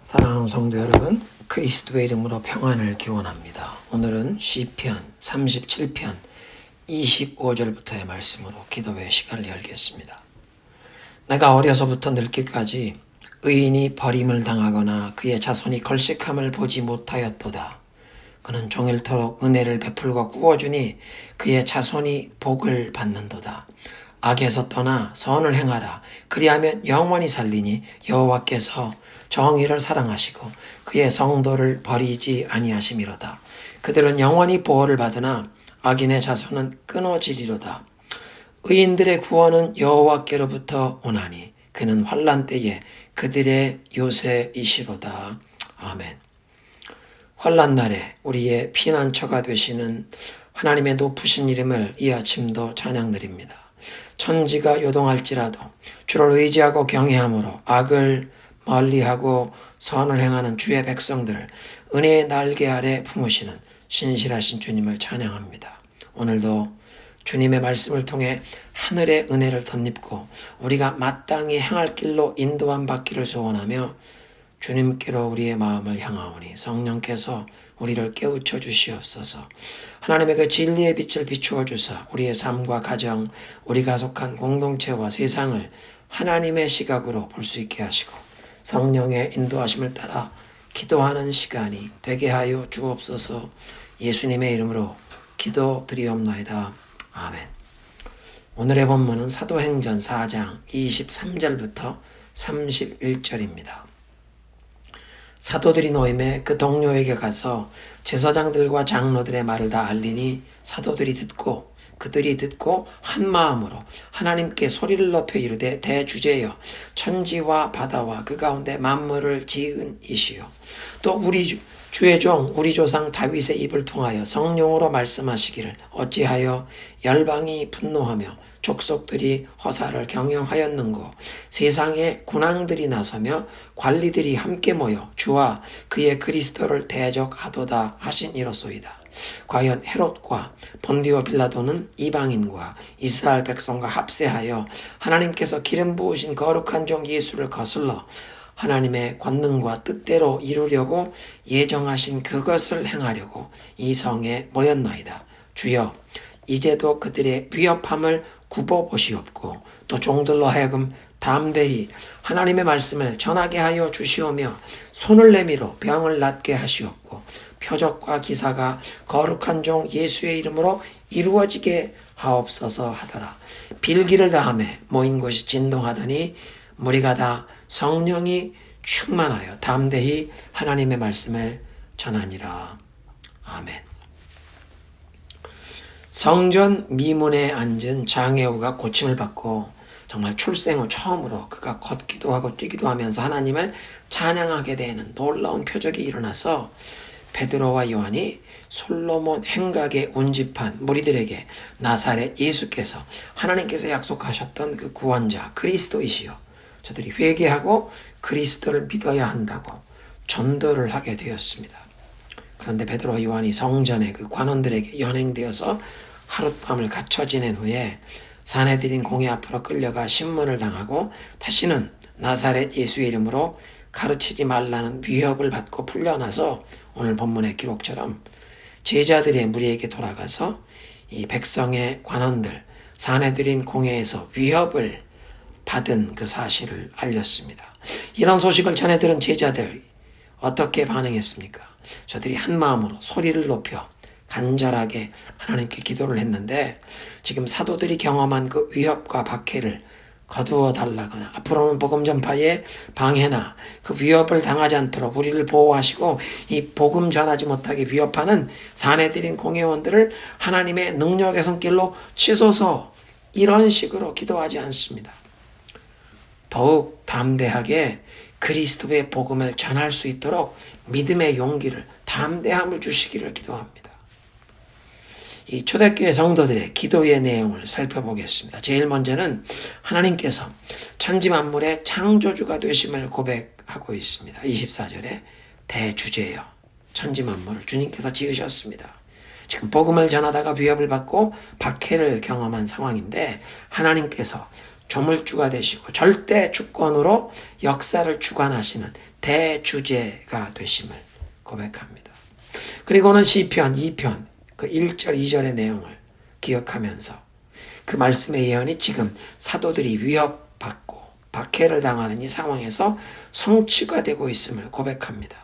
사랑하는 성도 여러분, 그리스도의 이름으로 평안을 기원합니다. 오늘은 시편 37편 25절부터의 말씀으로 기도의 시간을 열겠습니다. 내가 어려서부터 늙기까지 의인이 버림을 당하거나 그의 자손이 걸식함을 보지 못하였도다. 그는 종일토록 은혜를 베풀고 구워주니 그의 자손이 복을 받는도다. 악에서 떠나 선을 행하라. 그리하면 영원히 살리니 여호와께서 정의를 사랑하시고 그의 성도를 버리지 아니하심이로다. 그들은 영원히 보호를 받으나 악인의 자손은 끊어지리로다. 의인들의 구원은 여호와께로부터 오나니 그는 환난 때에 그들의 요새이시로다. 아멘. 환난 날에 우리의 피난처가 되시는 하나님의 높으신 이름을 이 아침도 찬양드립니다. 천지가 요동할지라도 주를 의지하고 경외함으로 악을 멀리하고 선을 행하는 주의 백성들을 은혜의 날개 아래 품으시는 신실하신 주님을 찬양합니다. 오늘도 주님의 말씀을 통해 하늘의 은혜를 덧입고 우리가 마땅히 행할 길로 인도함 받기를 소원하며 주님께로 우리의 마음을 향하오니 성령께서 우리를 깨우쳐 주시옵소서. 하나님의 그 진리의 빛을 비추어 주사 우리의 삶과 가정, 우리가 속한 공동체와 세상을 하나님의 시각으로 볼 수 있게 하시고 성령의 인도하심을 따라 기도하는 시간이 되게 하여 주옵소서. 예수님의 이름으로 기도드리옵나이다. 아멘. 오늘의 본문은 사도행전 4장 23절부터 31절입니다. 사도들이 모임에 그 동료에게 가서 제사장들과 장로들의 말을 다 알리니 그들이 듣고 한 마음으로 하나님께 소리를 높여 이르되 대주제여 천지와 바다와 그 가운데 만물을 지은 이시여 또 우리 주의 종 우리 조상 다윗의 입을 통하여 성령으로 말씀하시기를 어찌하여 열방이 분노하며 족속들이 허사를 경영하였는고 세상에 군왕들이 나서며 관리들이 함께 모여 주와 그의 그리스도를 대적하도다 하신 이로소이다. 과연 헤롯과 본디오 빌라도는 이방인과 이스라엘 백성과 합세하여 하나님께서 기름 부으신 거룩한 종 예수를 거슬러 하나님의 권능과 뜻대로 이루려고 예정하신 그것을 행하려고 이 성에 모였나이다. 주여 이제도 그들의 위협함을 굽어보시옵고 또 종들로 하여금 담대히 하나님의 말씀을 전하게 하여 주시오며 손을 내밀어 병을 낫게 하시옵고 표적과 기사가 거룩한 종 예수의 이름으로 이루어지게 하옵소서 하더라. 빌기를 다하매 모인 곳이 진동하더니 무리가 다 성령이 충만하여 담대히 하나님의 말씀을 전하니라. 아멘. 성전 미문에 앉은 장애우가 고침을 받고 정말 출생 후 처음으로 그가 걷기도 하고 뛰기도 하면서 하나님을 찬양하게 되는 놀라운 표적이 일어나서 베드로와 요한이 솔로몬 행각에 운집한 무리들에게 나사렛 예수께서 하나님께서 약속하셨던 그 구원자 그리스도이시여 저들이 회개하고 그리스도를 믿어야 한다고 전도를 하게 되었습니다. 그런데 베드로와 요한이 성전의 그 관원들에게 연행되어서 하룻밤을 갇혀 지낸 후에 사내들인 공회 앞으로 끌려가 신문을 당하고 다시는 나사렛 예수의 이름으로 가르치지 말라는 위협을 받고 풀려나서 오늘 본문의 기록처럼 제자들의 무리에게 돌아가서 이 백성의 관원들, 사내들인 공회에서 위협을 받은 그 사실을 알렸습니다. 이런 소식을 전해 들은 제자들 어떻게 반응했습니까? 저들이 한 마음으로 소리를 높여 간절하게 하나님께 기도를 했는데 지금 사도들이 경험한 그 위협과 박해를 거두어 달라거나 앞으로는 복음 전파에 방해나 그 위협을 당하지 않도록 우리를 보호하시고 이 복음 전하지 못하게 위협하는 사내들인 공회원들을 하나님의 능력의 손길로 치소서 이런 식으로 기도하지 않습니다. 더욱 담대하게 그리스도의 복음을 전할 수 있도록 믿음의 용기를 담대함을 주시기를 기도합니다. 이 초대교회 성도들의 기도의 내용을 살펴보겠습니다. 제일 먼저는 하나님께서 천지 만물의 창조주가 되심을 고백하고 있습니다. 24절에 대주제여 천지 만물을 주님께서 지으셨습니다. 지금 복음을 전하다가 위협을 받고 박해를 경험한 상황인데 하나님께서 조물주가 되시고 절대 주권으로 역사를 주관하시는 대주제가 되심을 고백합니다. 그리고는 시편 2편 그 1절 2절의 내용을 기억하면서 그 말씀의 예언이 지금 사도들이 위협받고 박해를 당하는 이 상황에서 성취가 되고 있음을 고백합니다.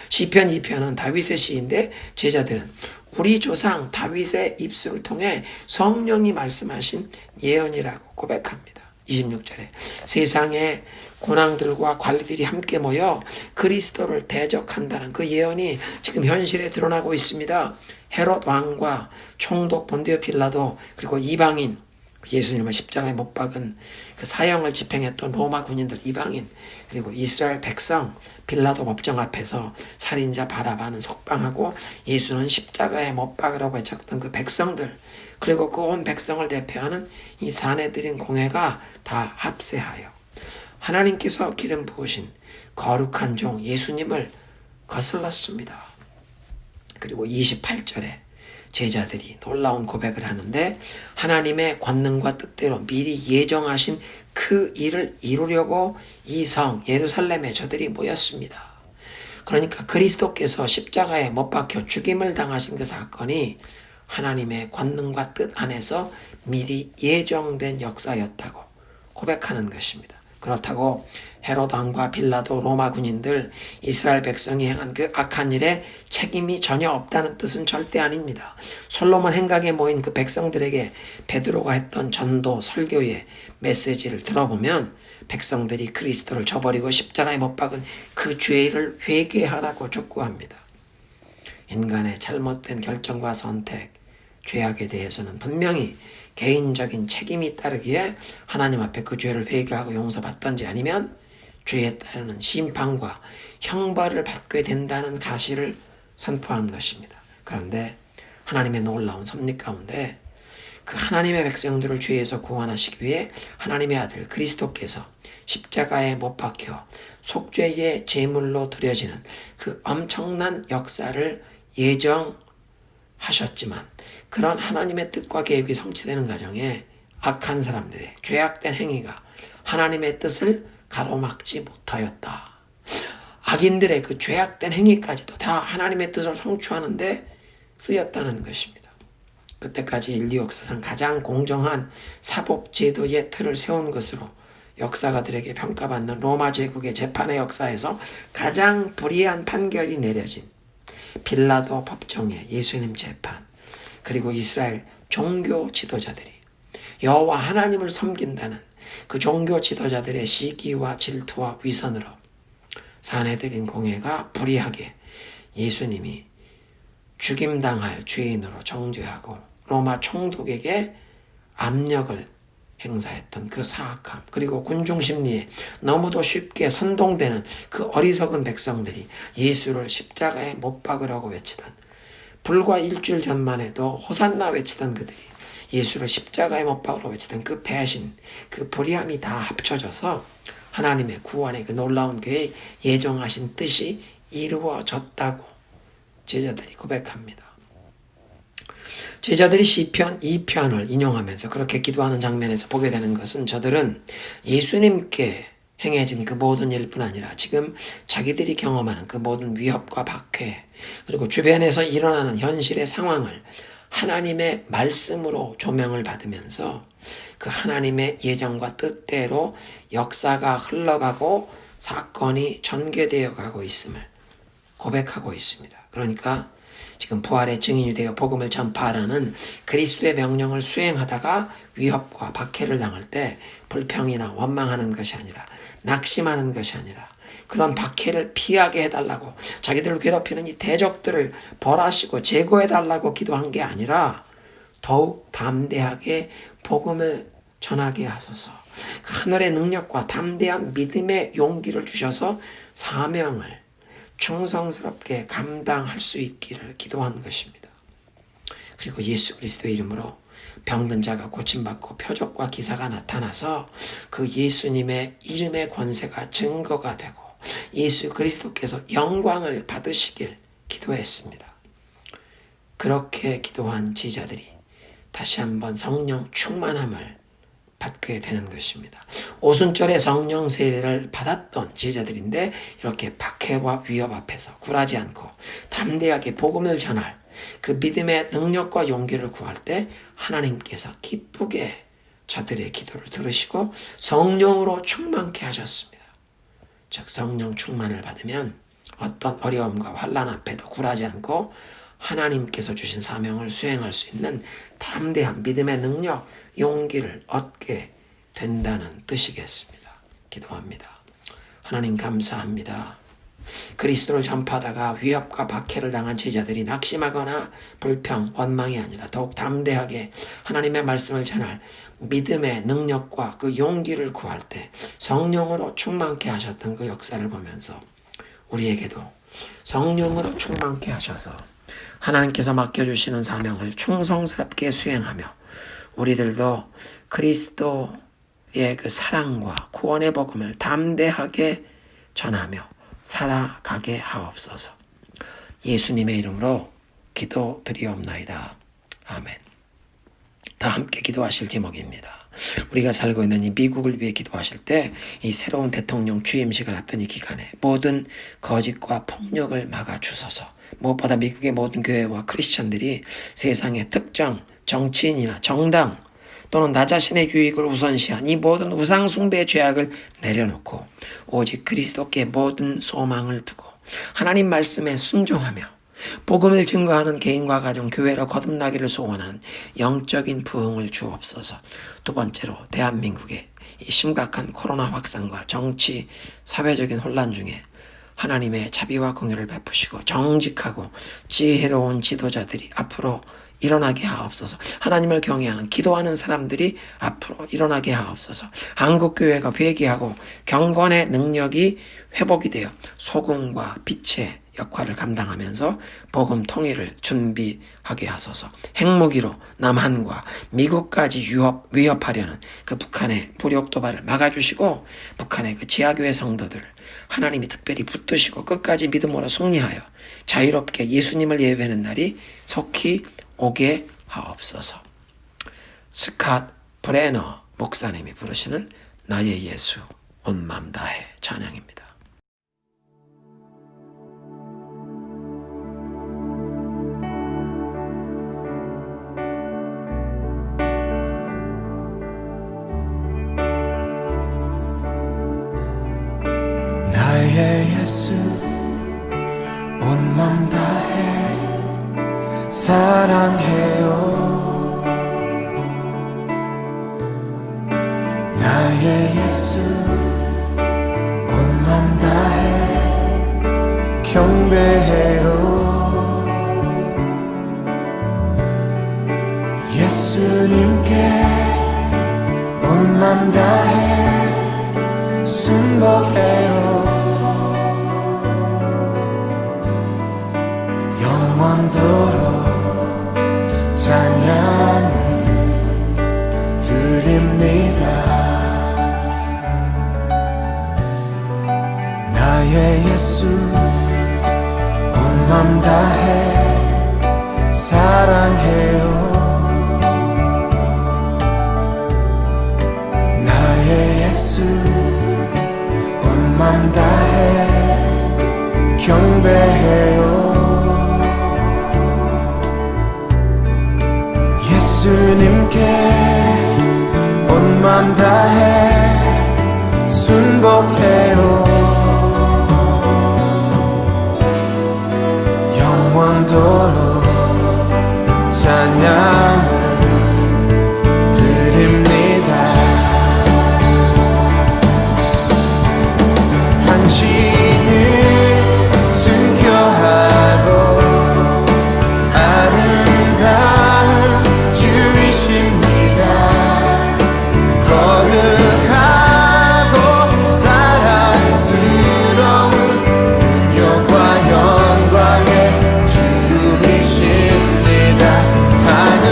시편 2편은 다윗의 시인데 제자들은 우리 조상 다윗의 입술을 통해 성령이 말씀하신 예언이라고 고백합니다. 26절에 세상의 군왕들과 관리들이 함께 모여 그리스도를 대적한다는 그 예언이 지금 현실에 드러나고 있습니다. 헤롯 왕과 총독 본디오 빌라도 그리고 이방인 예수님을 십자가에 못 박은 그 사형을 집행했던 로마 군인들 이방인 그리고 이스라엘 백성 빌라도 법정 앞에서 살인자 바라바는 석방하고 예수는 십자가에 못 박으라고 외쳤던 그 백성들 그리고 그 온 백성을 대표하는 이 사내들인 공회가 다 합세하여 하나님께서 기름 부으신 거룩한 종 예수님을 거슬렀습니다. 그리고 28절에 제자들이 놀라운 고백을 하는데 하나님의 권능과 뜻대로 미리 예정하신 그 일을 이루려고 이 성 예루살렘에 저들이 모였습니다. 그러니까 그리스도께서 십자가에 못 박혀 죽임을 당하신 그 사건이 하나님의 권능과 뜻 안에서 미리 예정된 역사였다고 고백하는 것입니다. 그렇다고 헤롯 왕과 빌라도 로마 군인들 이스라엘 백성이 행한 그 악한 일에 책임이 전혀 없다는 뜻은 절대 아닙니다. 솔로몬 행각에 모인 그 백성들에게 베드로가 했던 전도 설교의 메시지를 들어보면 백성들이 그리스도를 저버리고 십자가에 못 박은 그 죄를 회개하라고 촉구합니다. 인간의 잘못된 결정과 선택, 죄악에 대해서는 분명히 개인적인 책임이 따르기에 하나님 앞에 그 죄를 회개하고 용서받던지 아니면 죄에 따르는 심판과 형벌을 받게 된다는 사실을 선포한 것입니다. 그런데 하나님의 놀라운 섭리 가운데 그 하나님의 백성들을 죄에서 구원하시기 위해 하나님의 아들 그리스도께서 십자가에 못 박혀 속죄의 제물로 드려지는 그 엄청난 역사를 예정하셨지만 그런 하나님의 뜻과 계획이 성취되는 과정에 악한 사람들의 죄악된 행위가 하나님의 뜻을 가로막지 못하였다. 악인들의 그 죄악된 행위까지도 다 하나님의 뜻을 성취하는데 쓰였다는 것입니다. 그때까지 인류 역사상 가장 공정한 사법제도의 틀을 세운 것으로 역사가들에게 평가받는 로마 제국의 재판의 역사에서 가장 불의한 판결이 내려진 빌라도 법정의 예수님 재판 그리고 이스라엘 종교 지도자들이 여호와 하나님을 섬긴다는 그 종교 지도자들의 시기와 질투와 위선으로 사내들인 공회가 불의하게 예수님이 죽임당할 죄인으로 정죄하고 로마 총독에게 압력을 행사했던 그 사악함 그리고 군중심리에 너무도 쉽게 선동되는 그 어리석은 백성들이 예수를 십자가에 못 박으라고 외치던 불과 일주일 전만 해도 호산나 외치던 그들이 예수를 십자가에 못 박으라고 외치던 그 배신 그 불의함이 다 합쳐져서 하나님의 구원의 그 놀라운 계획 예정하신 뜻이 이루어졌다고 제자들이 고백합니다. 제자들이 시편 2편을 인용하면서 그렇게 기도하는 장면에서 보게 되는 것은 저들은 예수님께 행해진 그 모든 일뿐 아니라 지금 자기들이 경험하는 그 모든 위협과 박해 그리고 주변에서 일어나는 현실의 상황을 하나님의 말씀으로 조명을 받으면서 그 하나님의 예정과 뜻대로 역사가 흘러가고 사건이 전개되어 가고 있음을 고백하고 있습니다. 그러니까 지금 부활의 증인이 되어 복음을 전파하라는 그리스도의 명령을 수행하다가 위협과 박해를 당할 때 불평이나 원망하는 것이 아니라 낙심하는 것이 아니라 그런 박해를 피하게 해달라고 자기들을 괴롭히는 이 대적들을 벌하시고 제거해달라고 기도한 게 아니라 더욱 담대하게 복음을 전하게 하소서. 그 하늘의 능력과 담대한 믿음의 용기를 주셔서 사명을 충성스럽게 감당할 수 있기를 기도한 것입니다. 그리고 예수 그리스도의 이름으로 병든 자가 고침받고 표적과 기사가 나타나서 그 예수님의 이름의 권세가 증거가 되고 예수 그리스도께서 영광을 받으시길 기도했습니다. 그렇게 기도한 제자들이 다시 한번 성령 충만함을 받게 되는 것입니다. 오순절에 성령 세례를 받았던 제자들인데 이렇게 박해와 위협 앞에서 굴하지 않고 담대하게 복음을 전할 그 믿음의 능력과 용기를 구할 때 하나님께서 기쁘게 저들의 기도를 들으시고 성령으로 충만케 하셨습니다. 즉 성령 충만을 받으면 어떤 어려움과 환난 앞에도 굴하지 않고 하나님께서 주신 사명을 수행할 수 있는 담대한 믿음의 능력, 용기를 얻게 된다는 뜻이겠습니다. 기도합니다. 하나님 감사합니다. 그리스도를 전파하다가 위협과 박해를 당한 제자들이 낙심하거나 불평, 원망이 아니라 더욱 담대하게 하나님의 말씀을 전할 믿음의 능력과 그 용기를 구할 때 성령으로 충만케 하셨던 그 역사를 보면서 우리에게도 성령으로 충만케 하셔서 하나님께서 맡겨주시는 사명을 충성스럽게 수행하며 우리들도 그리스도의 그 사랑과 구원의 복음을 담대하게 전하며 살아가게 하옵소서. 예수님의 이름으로 기도드리옵나이다. 아멘. 다 함께 기도하실 제목입니다. 우리가 살고 있는 이 미국을 위해 기도하실 때 이 새로운 대통령 취임식을 앞둔 이 기간에 모든 거짓과 폭력을 막아주소서. 무엇보다 미국의 모든 교회와 크리스천들이 세상의 특정 정치인이나 정당 또는 나 자신의 유익을 우선시한 이 모든 우상 숭배의 죄악을 내려놓고 오직 그리스도께 모든 소망을 두고 하나님 말씀에 순종하며 복음을 증거하는 개인과 가정, 교회로 거듭나기를 소원하는 영적인 부흥을 주옵소서. 두 번째로 대한민국의 이 심각한 코로나 확산과 정치, 사회적인 혼란 중에 하나님의 자비와 긍휼을 베푸시고 정직하고 지혜로운 지도자들이 앞으로 일어나게 하옵소서. 하나님을 경외하는 기도하는 사람들이 앞으로 일어나게 하옵소서. 한국교회가 회개하고 경건의 능력이 회복이 되어 소금과 빛의 역할을 감당하면서 복음 통일을 준비하게 하소서. 핵무기로 남한과 미국까지 위협하려는 그 북한의 무력 도발을 막아주시고 북한의 그 지하교회 성도들을 하나님이 특별히 붙드시고 끝까지 믿음으로 승리하여 자유롭게 예수님을 예배하는 날이 속히 오게 하옵소서. 스캇 브레너 목사님이 부르시는 나의 예수 온 맘 다해 찬양입니다. 나의 예수 온 맘 다해 사랑해요. 나의 예수 온 맘 다해 경배해요. 예수님께 온 맘 다해 순복해요. 영원토록 찬양을 드립니다. 나의 예수 온 맘 다해 사랑해요. 나의 예수 온 맘 다해 경배해요. 예수님께 온 맘 다해 순복해요. 영원토록 찬양을 드립니다. 당신을 순교하고 아름다운 주이십니다. 거룩하고 사랑스러운 능력과 영광의 주이십니다. 하늘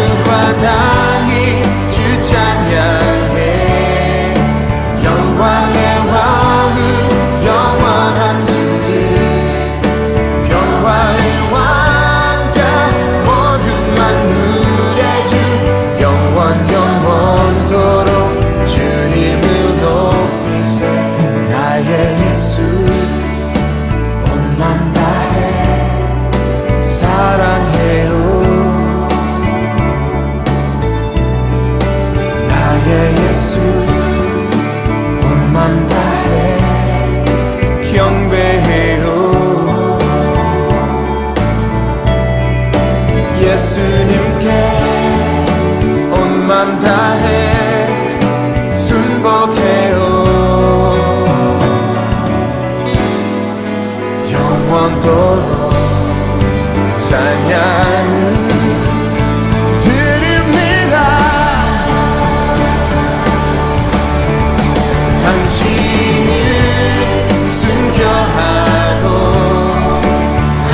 영원토록 찬양을 드립니다. 당신을 순교하고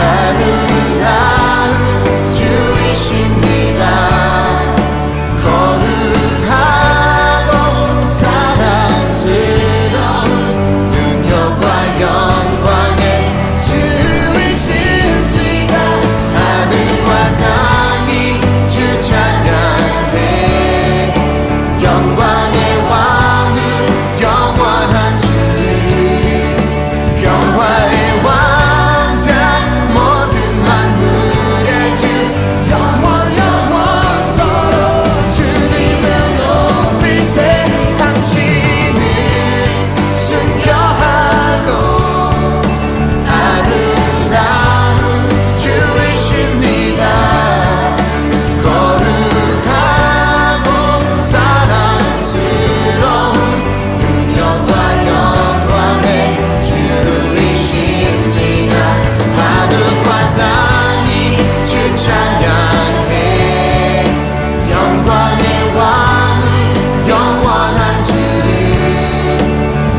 아름다운 주이십니다. 거룩하고 사랑스러운 능력과 영광의 주이십니다. 하늘과 땅이 주 찬양해. 영광의 왕은 영원한 주, 평화의 왕자, 모든 만물의 주, 영원토록 주님을 높이세. 당신을 순교하고 아름다운 주이십니다. 거룩하고 사랑스러운 능력과 영광의 주이십니다. 하늘과 땅이 주 찬양해. 영광의 왕은 영원한 주,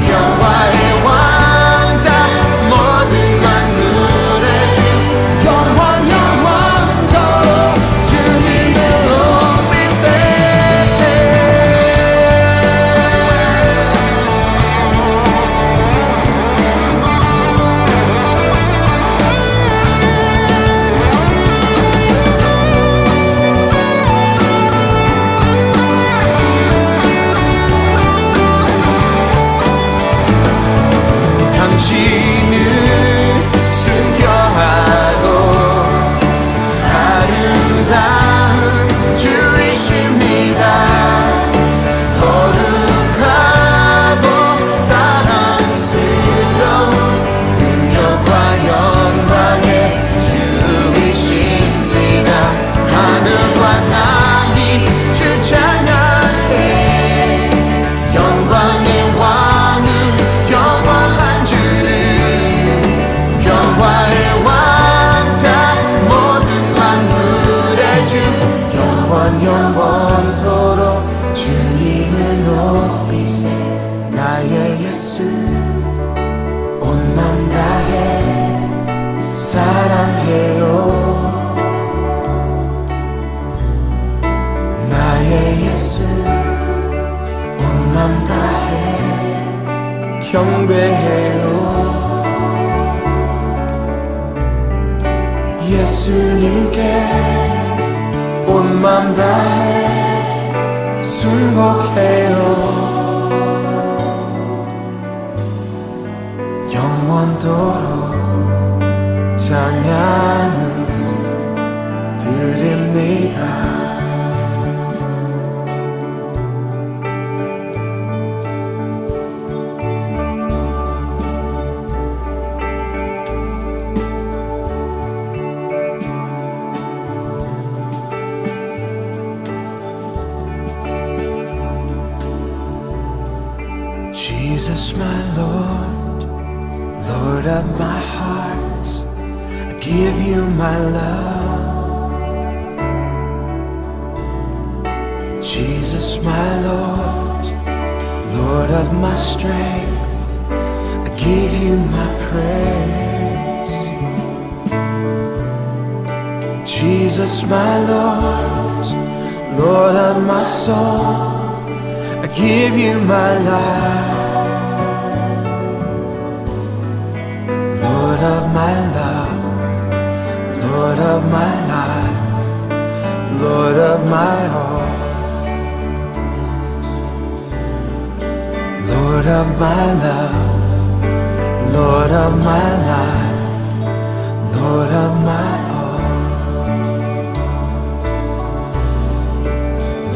평화의 왕자, 모든 만물의 주, 영원토록 주님을 높이세. 당신을 순교하고 아름다운 주이십니다. 거룩하고 사랑스러운 능력과 영광의 주이십니다. 하늘과 땅이 주 찬양해. 영광의 왕은 영원한 주를, 평화의 왕자, 모든 만물의 주, 영원토록 주님을 높이세. 나의 예수 온 맘 다해 사랑해요. 나의 예수 온 맘 다해 경배해요. 예수님께 온 맘 다해 순복해요. 영원토록 찬양을 드립니다. Jesus, my Lord, Lord of my heart, I give you my love. Jesus, my Lord, Lord of my strength, I give you my praise. Jesus, my Lord, Lord of my soul, I give you my life. Lord of my love, Lord of my life, Lord of my all. Lord of my love, Lord of my life, Lord of my all.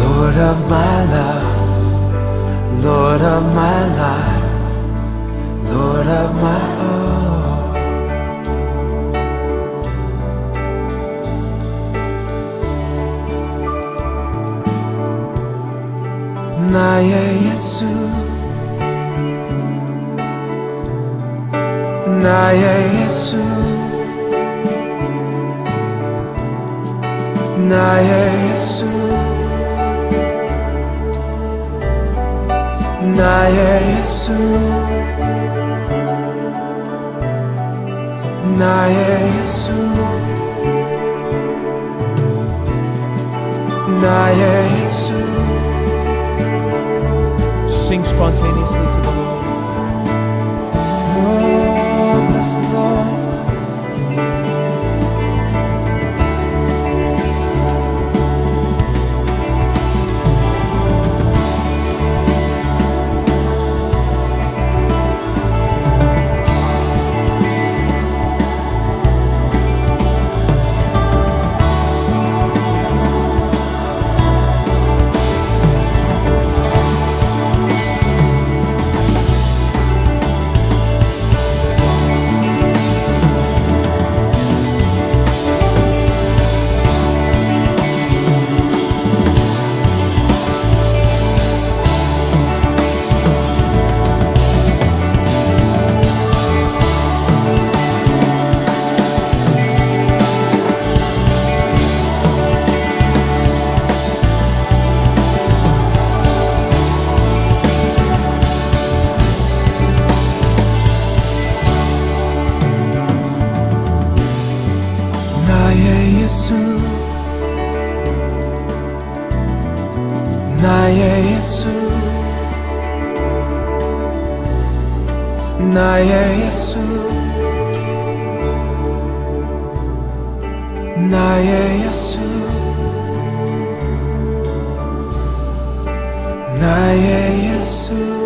Lord of my love, Lord of my life, Lord of my all. 나의 예수, 나의 예수. 나의 예수 나의 예수 나의 예수 나의 예수 Sing spontaneously to the Lord. Oh, bless the Lord. 나의 예수 나의 예수 나의 예수 나의 예수 나의 예수